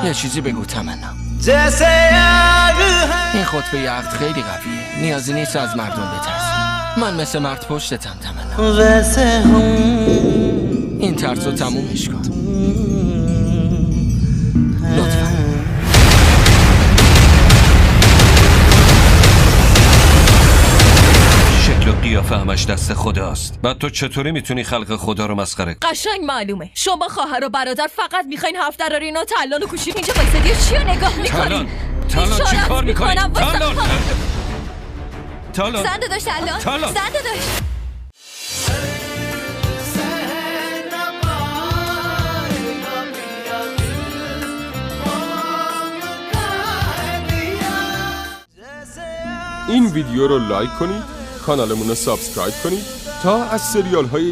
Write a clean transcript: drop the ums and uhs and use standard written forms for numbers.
یه چیزی بگو تمنا. این خطبه عقد خیلی قویه، نیازی نیست از مردم بترسی. من مثل مرد پشتتم تمنا. این ترس رو تمومش کن لطفا. شکل و قیافه همش دست خداست. بعد تو چطوری میتونی خلق خدا رو مسخره کنی؟ قشنگ معلومه شما خواهر و برادر فقط میخواین حرف درارین و تلال و کوشید اینجا وایسادی چی رو نگاه میکنین؟ تلال چی کار میکنی؟ تلال زنده داشت تلال زنده داشت. این ویدیو رو لایک کنید، کانالمون رو سابسکرایب کنید تا از سریال های